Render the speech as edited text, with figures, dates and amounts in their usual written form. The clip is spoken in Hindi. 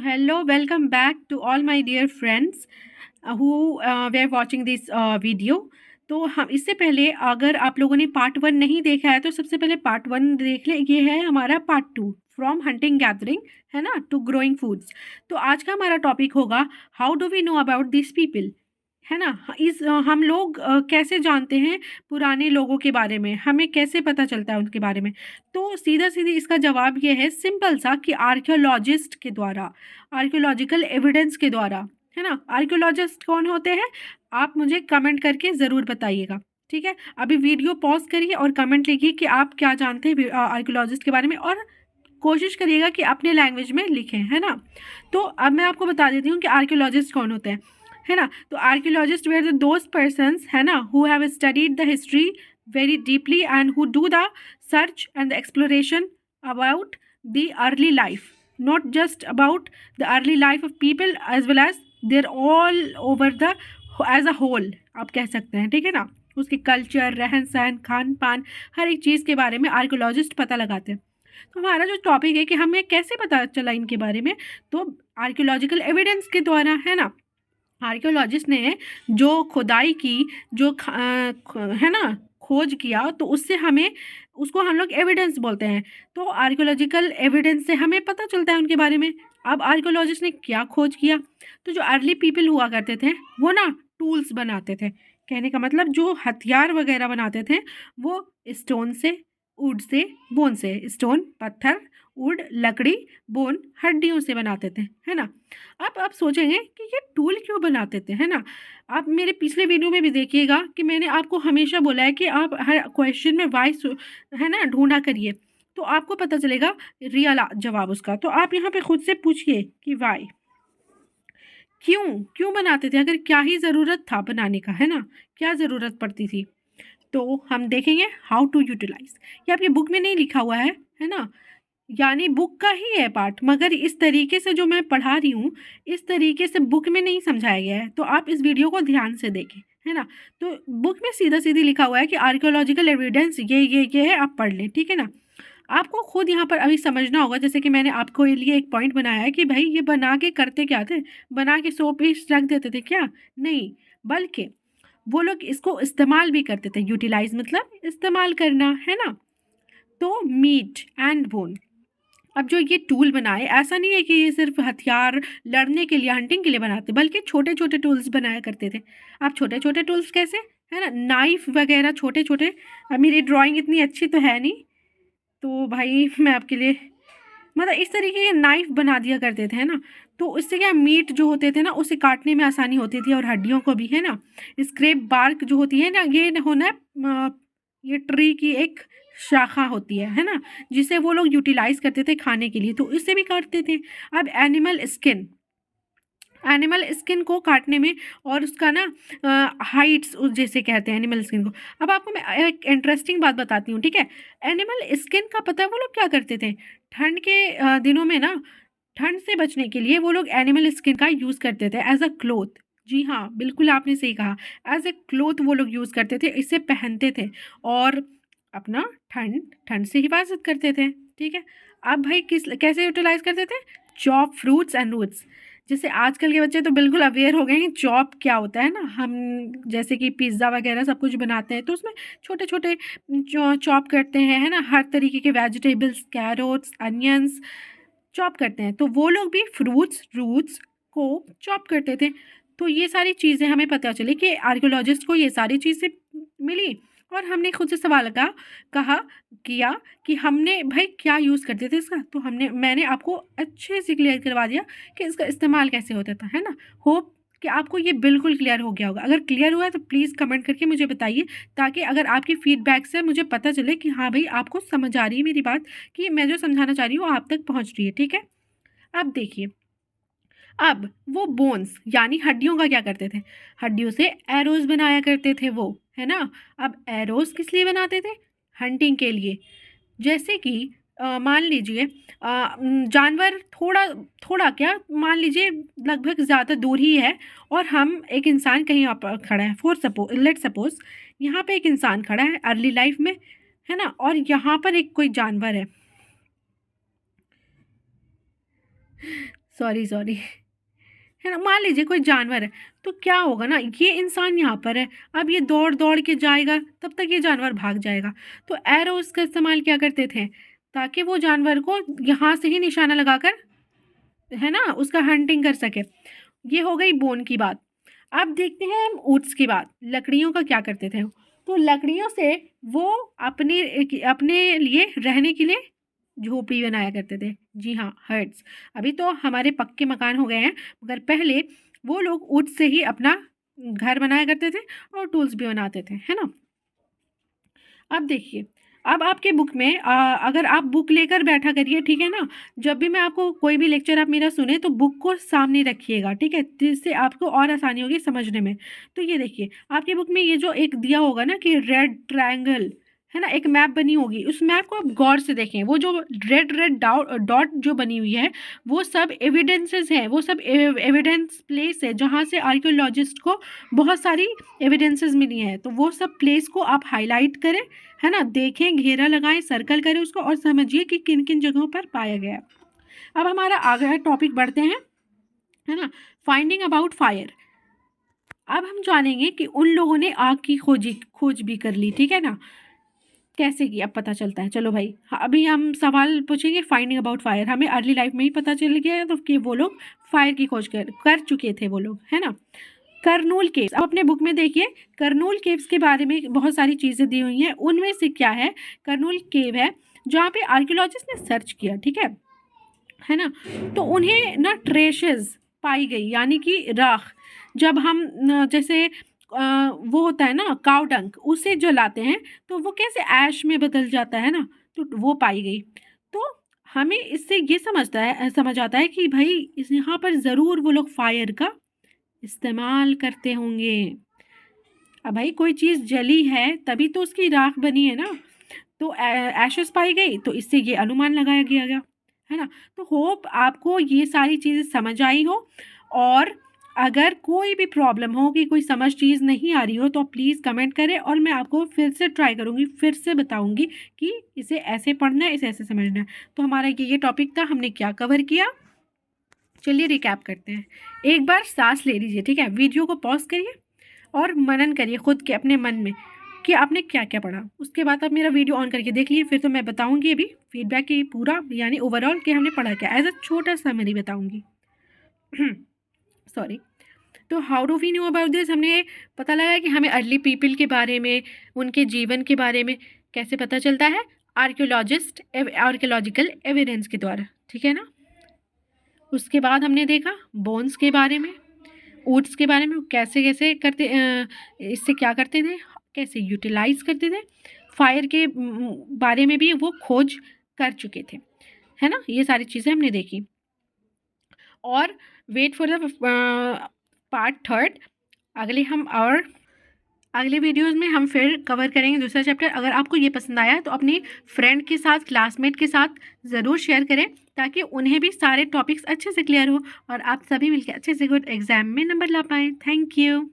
Hello, welcome back to all my dear friends who were watching this video. तो हम इससे पहले अगर आप लोगों ने पार्ट 1 नहीं देखा है तो सबसे पहले पार्ट 1 देख लें। ये है हमारा पार्ट 2 फ्रॉम हंटिंग गैदरिंग, है ना, टू ग्रोइंग फूड्स। तो आज का हमारा टॉपिक होगा how do we know about this people, है ना। हम लोग कैसे जानते हैं पुराने लोगों के बारे में, हमें कैसे पता चलता है उनके बारे में। तो सीधा सीधी इसका जवाब ये है सिंपल सा कि आर्कियोलॉजिस्ट के द्वारा, आर्कियोलॉजिकल एविडेंस के द्वारा, है ना। आर्कियोलॉजिस्ट कौन होते हैं आप मुझे कमेंट करके ज़रूर बताइएगा, ठीक है। अभी वीडियो पॉज करिए और कमेंट लिखिए कि आप क्या जानते हैं आर्कियोलॉजिस्ट के बारे में, और कोशिश करिएगा कि अपने लैंग्वेज में लिखें, है ना। तो अब मैं आपको बता देती हूँ कि आर्कियोलॉजिस्ट कौन होते हैं, है ना। तो आर्कियोलॉजिस्ट वेर दोज पर्सन्स, है ना, who have studied the history very deeply and who do the search and the exploration about the early life, not just about the early life of people as well as they're all over the as a whole, आप कह सकते हैं, ठीक है ना। उसके कल्चर, रहन सहन, खान पान, हर एक चीज़ के बारे में आर्कियोलॉजिस्ट पता लगाते हैं। तो हमारा जो टॉपिक है कि हमें कैसे पता चला इनके बारे में, तो आर्कियोलॉजिकल एविडेंस के द्वारा, है ना। आर्कियोलॉजिस्ट ने जो खुदाई की, जो है ना, खोज किया, तो उससे हमें, उसको हम लोग एविडेंस बोलते हैं। तो आर्कियोलॉजिकल एविडेंस से हमें पता चलता है उनके बारे में। अब आर्कियोलॉजिस्ट ने क्या खोज किया, तो जो अर्ली पीपल हुआ करते थे वो ना टूल्स बनाते थे। कहने का मतलब जो हथियार वगैरह बनाते थे वो स्टोन से, वुड से, बोन से, स्टोन पत्थर, वुड लकड़ी, बोन हड्डियों से बनाते थे, है ना। अब आप सोचेंगे कि ये टूल क्यों बनाते थे, है ना। आप मेरे पिछले वीडियो में भी देखिएगा कि मैंने आपको हमेशा बोला है कि आप हर क्वेश्चन में वाई, है ना, ढूंढा करिए, तो आपको पता चलेगा रियल जवाब उसका। तो आप यहाँ पे खुद से पूछिए कि वाई, क्यों क्यों बनाते थे, अगर क्या ही ज़रूरत था बनाने का, है ना, क्या ज़रूरत पड़ती थी। तो हम देखेंगे हाउ टू यूटिलाइज। ये आपकी बुक में नहीं लिखा हुआ है ना, यानी बुक का ही है पार्ट, मगर इस तरीके से जो मैं पढ़ा रही हूँ इस तरीके से बुक में नहीं समझाया गया है। तो आप इस वीडियो को ध्यान से देखें, है ना। तो बुक में सीधा सीधी लिखा हुआ है कि आर्कियोलॉजिकल एविडेंस ये है, आप पढ़ लें, ठीक है ना। आपको खुद यहाँ पर अभी समझना होगा, जैसे कि मैंने आपको लिए एक पॉइंट बनाया है कि भाई ये बना के करते क्या थे, बना के 100 पीस रख देते थे क्या, नहीं, बल्कि वो लोग इसको इस्तेमाल भी करते थे। यूटिलाइज मतलब इस्तेमाल करना, है ना। तो मीट एंड बोन, अब जो ये टूल बनाए, ऐसा नहीं है कि ये सिर्फ हथियार लड़ने के लिए, हंटिंग के लिए बनाते, बल्कि छोटे छोटे टूल्स बनाया करते थे। आप छोटे छोटे टूल्स कैसे, है ना, नाइफ वगैरह छोटे छोटे। अब मेरी ड्राइंग इतनी अच्छी तो है नहीं, तो भाई मैं आपके लिए मतलब इस तरीके के नाइफ बना दिया करते थे, है ना। तो इससे क्या, मीट जो होते थे ना उसे काटने में आसानी होती थी, और हड्डियों को भी, है ना। स्क्रैप बार्क जो होती है ना, ये होना ये ट्री की एक शाखा होती है ना, जिसे वो लोग यूटिलाइज करते थे खाने के लिए, तो इससे भी काटते थे। अब एनिमल स्किन, एनिमल स्किन को काटने में, और उसका ना हाइट्स जैसे कहते हैं एनिमल स्किन को। अब आपको मैं एक इंटरेस्टिंग बात बताती हूँ, ठीक है। एनिमल स्किन का पता है वो लोग क्या करते थे ठंड के दिनों में ना, ठंड से बचने के लिए वो लोग एनिमल स्किन का यूज़ करते थे एज अ क्लोथ। जी हाँ, बिल्कुल आपने सही कहा, एज ए क्लोथ वो लोग यूज़ करते थे, इसे पहनते थे और अपना ठंड ठंड से हिफाजत करते थे, ठीक है। अब भाई किस कैसे यूटिलाइज करते थे, चॉप फ्रूट्स एंड रूट्स। जैसे आजकल के बच्चे तो बिल्कुल अवेयर हो गए हैं चॉप क्या होता है ना, हम जैसे कि पिज़्ज़ा वगैरह सब कुछ बनाते हैं तो उसमें छोटे छोटे चॉप करते हैं, है ना, हर तरीके के वेजिटेबल्स, कैरोट्स, अनियंस चॉप करते हैं। तो वो लोग भी फ्रूट्स रूट्स को चॉप करते थे। तो ये सारी चीज़ें हमें पता चली कि आर्कियोलॉजिस्ट को ये सारी चीज़ें मिली, और हमने खुद से सवाल कहा किया कि हमने भाई क्या यूज़ करते थे इसका, तो मैंने आपको अच्छे से क्लियर करवा दिया कि इसका इस्तेमाल कैसे होता था, है ना। होप कि आपको ये बिल्कुल क्लियर हो गया होगा। अगर क्लियर हुआ है तो प्लीज़ कमेंट करके मुझे बताइए, ताकि अगर आपकी फीडबैक से मुझे पता चले कि हाँ भाई आपको समझ आ रही है मेरी बात, कि मैं जो समझाना चाह रही हूँ आप तक पहुँच रही है, ठीक है। अब देखिए, अब वो बोन्स यानी हड्डियों का क्या करते थे, हड्डियों से एरोज बनाया करते थे वो, है ना। अब एरोज किस लिए बनाते थे, हंटिंग के लिए। जैसे कि मान लीजिए जानवर थोड़ा थोड़ा क्या, मान लीजिए लगभग ज़्यादा दूर ही है, और हम एक इंसान कहीं पर खड़ा है, लेट सपोज यहाँ पे एक इंसान खड़ा है अर्ली लाइफ में, है ना, और यहाँ पर एक कोई जानवर है, सॉरी सॉरी, है ना। मान लीजिए कोई जानवर है, तो क्या होगा ना, ये इंसान यहाँ पर है, अब ये दौड़ दौड़ के जाएगा, तब तक ये जानवर भाग जाएगा। तो एरोज का इस्तेमाल क्या करते थे, ताकि वो जानवर को यहाँ से ही निशाना लगाकर, है ना, उसका हंटिंग कर सके। ये हो गई बोन की बात। अब देखते हैं हम ऊट्स की बात। लकड़ियों का क्या करते थे, तो लकड़ियों से वो अपने अपने लिए रहने के लिए झोपड़ी बनाया करते थे। जी हाँ, हट्स। अभी तो हमारे पक्के मकान हो गए हैं, मगर पहले वो लोग ऊट से ही अपना घर बनाया करते थे और टूल्स भी बनाते थे, है ना। अब देखिए, अब आपके बुक में अगर आप बुक लेकर बैठा करिए, ठीक है ना। जब भी मैं आपको कोई भी लेक्चर आप मेरा सुने, तो बुक को सामने रखिएगा, ठीक है, जिससे आपको और आसानी होगी समझने में। तो ये देखिए, आपकी बुक में ये जो एक दिया होगा ना कि रेड ट्रायंगल, है ना, एक मैप बनी होगी, उस मैप को आप गौर से देखें। वो जो रेड रेड डॉट जो बनी हुई है, वो सब एविडेंसेस हैं, वो सब एविडेंस प्लेस है, जहाँ से आर्कियोलॉजिस्ट को बहुत सारी एविडेंसेस मिली हैं। तो वो सब प्लेस को आप हाईलाइट करें, है ना, देखें, घेरा लगाएं, सर्कल करें उसको, और समझिए कि किन किन जगहों पर पाया गया है। अब हमारा आगे टॉपिक बढ़ते हैं, है ना, फाइंडिंग अबाउट फायर। अब हम जानेंगे कि उन लोगों ने आग की खोज भी कर ली, ठीक है ना। कैसे की अब पता चलता है, चलो भाई। हाँ, अभी हम सवाल पूछेंगे फाइंडिंग अबाउट फायर। हमें अर्ली लाइफ में ही पता चल गया है तो कि वो लोग फायर की खोज कर चुके थे वो लोग, है ना। करनूल केव्स, अब अपने बुक में देखिए, करनूल केव्स के बारे में बहुत सारी चीज़ें दी हुई हैं। उनमें से क्या है, करनूल केव है जहाँ पे आर्कियोलॉजिस्ट ने सर्च किया, ठीक है ना। तो उन्हें ना ट्रेशेस पाई गई, यानी कि राख। जब हम जैसे वो होता है ना काउ डंक, उसे जलाते हैं तो वो कैसे ऐश में बदल जाता है ना, तो वो पाई गई। तो हमें इससे ये समझ आता है कि भाई इस यहाँ पर ज़रूर वो लोग फायर का इस्तेमाल करते होंगे। अब भाई कोई चीज़ जली है तभी तो उसकी राख बनी है ना, तो एशेस पाई गई, तो इससे ये अनुमान लगाया गया, है ना। तो होप आपको ये सारी चीज़ें समझ आई हो, और अगर कोई भी प्रॉब्लम हो कि कोई समझ चीज़ नहीं आ रही हो, तो प्लीज़ कमेंट करें, और मैं आपको फिर से ट्राई करूँगी, फिर से बताऊँगी कि इसे ऐसे पढ़ना है, इसे ऐसे समझना है। तो हमारा ये टॉपिक था, हमने क्या कवर किया, चलिए रिकैप करते हैं। एक बार सांस ले लीजिए, ठीक है, वीडियो को पॉज करिए और मनन करिए खुद के अपने मन में कि आपने क्या क्या पढ़ा। उसके बाद आप मेरा वीडियो ऑन करके देख लीजिए, फिर तो मैं बताऊंगी अभी फीडबैक की पूरा, यानी ओवरऑल कि हमने पढ़ा क्या, एज अ छोटा समरी बताऊंगी। सॉरी। तो how do we know about this, हमने पता लगा कि हमें अर्ली पीपल के बारे में, उनके जीवन के बारे में कैसे पता चलता है, आर्कियोलॉजिकल एविडेंस के द्वारा, ठीक है ना। उसके बाद हमने देखा बोन्स के बारे में, ऊट्स के बारे में, कैसे कैसे करते इससे क्या करते थे, कैसे यूटिलाइज करते थे। फायर के बारे में भी वो खोज कर चुके थे, है ना। ये सारी चीज़ें हमने देखी। और wait for the part third. अगले वीडियोस में हम फिर कवर करेंगे दूसरा चैप्टर। अगर आपको ये पसंद आया तो अपनी फ्रेंड के साथ, क्लासमेट के साथ ज़रूर शेयर करें, ताकि उन्हें भी सारे टॉपिक्स अच्छे से क्लियर हो और आप सभी मिलकर अच्छे से गुड एग्जाम में नंबर ला पाएँ। Thank you.